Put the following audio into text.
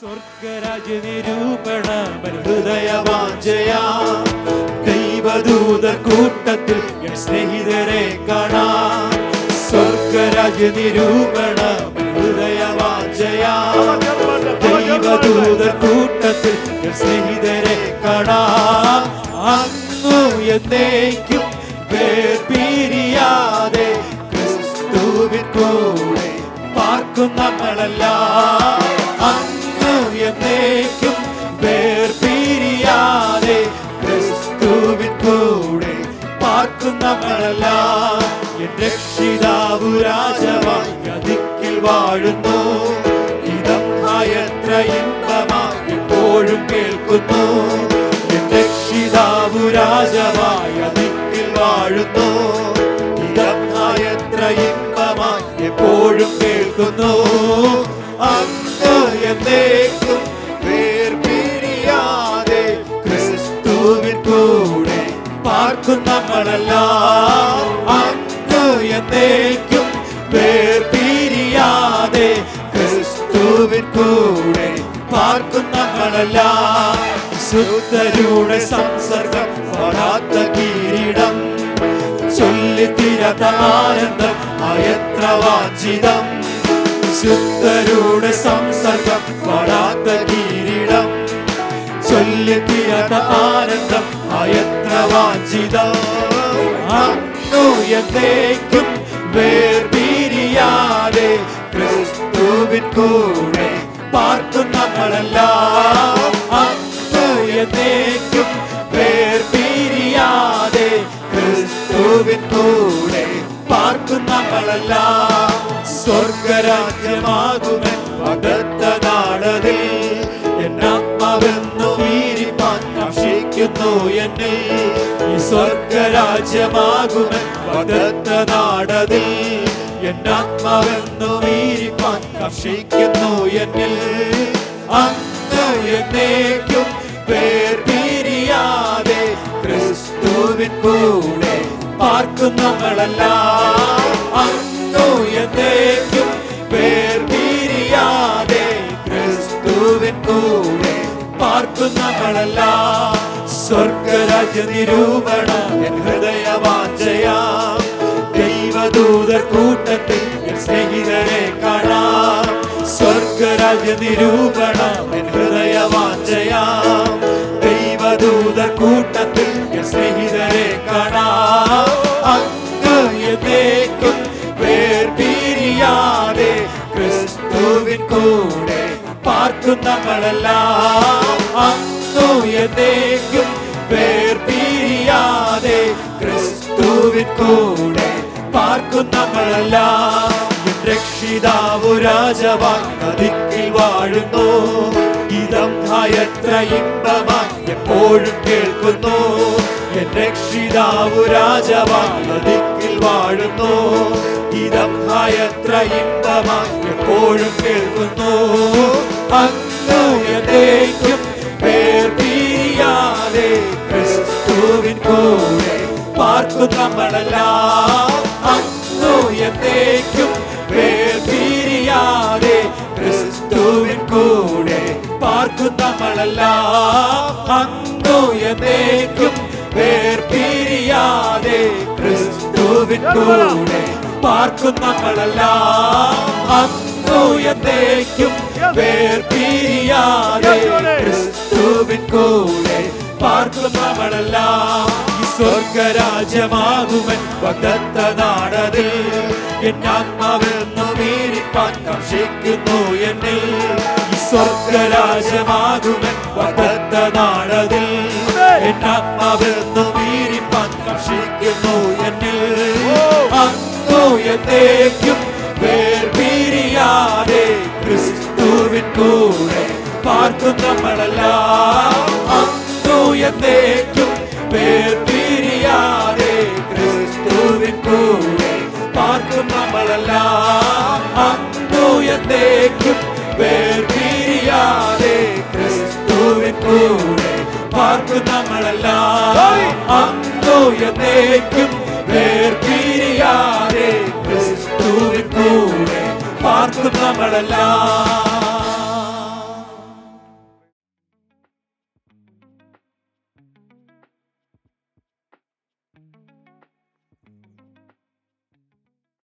സ്വർഗരാജ്യ നിരൂപണ ഹൃദയവാഞ്ചയാ ദൈവദൂത കൂട്ടത്തിൽ സ്നേഹിതരെ കാണാം. സ്വർഗരാജ്യ നിരൂപണ ഹൃദയവാഞ്ചയാ ദൈവദൂത കൂട്ടത്തിൽ സ്നേഹിതരെ കാണാം. അങ്ങു എന്നേക്കും വേർപിരിയാതെ ക്രിസ്തുവിൻ കൂടെ പാർക്കും നമ്മളെല്ലാം. എന്നേക്കും വേർപിരിയാതെ ക്രിസ്തുവിൻ കൂടെ പാർക്കും നമ്മളെല്ലാം. എൻ രക്ഷിതാവു രാജാവായി അതിക്കിൽ വാഴുന്നു. ഇതം എത്ര ഇമ്പമായി എപ്പോഴും കേൾക്കുന്നു. എൻ രക്ഷിതാവു രാജാവായി അതിക്കിൽ വാഴുന്നു. ഇതം എത്ര ഇമ്പമായി എപ്പോഴും കേൾക്കുന്നു. എന്നേക്കും വേർപിരിയാതെ ക്രിസ്തുവിൻ കൂടെ പാർക്കും നമ്മളെല്ലാം. അങ്ങ് എന്നേക്കും വേർപിരിയാതെ ക്രിസ്തുവിൻ കൂടെ പാർക്കും നമ്മളെല്ലാം. ശുദ്ധരുടെ സംസർഗം വരാത്ത കിരീടം ചൊല്ലിത്തീരാത്ത ആനന്ദം എത്ര വാഞ്ചിതം. ശുദ്ധരുടെ സംസർഗം വരാത്ത കിരീടം ചൊല്ലിത്തീരാത്ത ആനന്ദം എത്ര വാഞ്ചിതം. അങ്ങു എന്നേക്കും വേർപിരിയാതെ ക്രിസ്തുവിൻ കൂടെ പാർക്കും നമ്മളെല്ലാം. അങ്ങു എന്നേക്കും വേർപിരിയാതെ ക്രിസ്തുവിൻ കൂടെ പാർക്കും നമ്മളെല്ലാം. സ്വർഗരാജ്യമാകുമെൻ വാഗ്ദത്ത നാടതിൽ എന്നാത്മാവെന്നു വീരിപ്പാൻ കാക്ഷിക്കുന്നു എന്നിൽ. ഈ സ്വർഗരാജ്യമാകുമെൻ വാഗ്ദത്ത നാടതിൽ എന്നാത്മാവെന്നു വീരിപ്പാൻ കാക്ഷിക്കുന്നു എന്നിൽ. അങ്ങ് എന്നേക്കും വേർപിരിയാതെ ക്രിസ്തുവിൻ കൂടെ പാർക്കും നമ്മളെല്ലാം. എന്നേക്കും വേർപിരിയാതെ ക്രിസ്തുവിൻ കൂടെ പാർക്കും നമ്മളെല്ലാം. സ്വർഗരാജ്യ നിരൂപണ എൻ ഹൃദയവാഞ്ചയാ ദൈവദൂതർ കൂട്ടത്തിൽ സ്നേഹിതരെ കാണാം. സ്വർഗരാജ്യ നിരൂപണ എൻ ഹൃദയവാഞ്ചയാ ദൈവദൂതർ കൂട്ടത്തിൽ സ്നേഹിതരെ കാണാം. അങ്ങ് എന്നേക്കും വേർപിരിയാതെ ക്രിസ്തുവിൻ കൂടെ പാർക്കും നമ്മളെല്ലാം. അങ്ങു എന്നേക്കും വേർപിരിയാതെ ക്രിസ്തുവിൻ കൂടെ പാർക്കും നമ്മളെല്ലാം. എൻ രക്ഷിതാവു രാജാവായി അതിക്കിൽ വാഴുന്നു. ഇതം എത്ര ഇമ്പമായി എപ്പോഴും കേൾക്കുന്നു. എൻ രക്ഷിതാവു രാജാവായി അതിക്കിൽ വാഴുന്നു. ഇതം എത്ര ഇമ്പമായി എപ്പോഴും കേൾക്കുന്നു. അങ്ങു എന്നേക്കും വേർപിരിയാതെ ക്രിസ്തുവിൻ കൂടെ പാർക്കും നമ്മളെല്ലാം. അങ്ങു എന്നേക്കും വേർപിരിയാതെ ക്രിസ്തുവിൻ കൂടെ പാർക്കും നമ്മളെല്ലാം. അങ്ങു എന്നേക്കും വേർപിരിയാതെ ക്രിസ്തുവിൻ കൂടെ പാർക്കും നമ്മളെല്ലാം. അങ്ങു എന്നേക്കും വേർപിരിയാതെ ക്രിസ്തുവിൻ കൂടെ പാർക്കും നമ്മളെല്ലാം. ഈ സ്വർഗരാജ്യമാകുമെൻ വാഗ്ദത്ത നാടതിൽ എന്നാത്മാവെന്നു വീരിപ്പാൻ കാക്ഷിക്കുന്നു എന്നിൽ. ഈ സ്വർഗരാജ്യമാകുമെൻ വാഗ്ദത്ത നാടതിൽ എന്നാത്മാവെന്നു വീരിപ്പാൻ കാക്ഷിക്കുന്നു എന്നിൽ. അങ്ങു എന്നേക്കും വേർപിരിയാതെ ക്രിസ്തുവിൻ കൂടെ പാർക്കും നമ്മളെല്ലാം. അങ്ങു എന്നേക്കും വേർപിരിയാതെ ക്രിസ്തുവിൻ കൂടെ പാർക്കും നമ്മളെല്ലാം. അങ്ങു എന്നേക്കും വേർപിരിയാതെ ക്രിസ്തുവിൻ കൂടെ പാർക്കും നമ്മളെല്ലാം. അങ്ങു എന്നേക്കും വേർപിരിയാതെ ക്രിസ്തുവിൻ കൂടെ പാർക്കും നമ്മളെല്ലാം.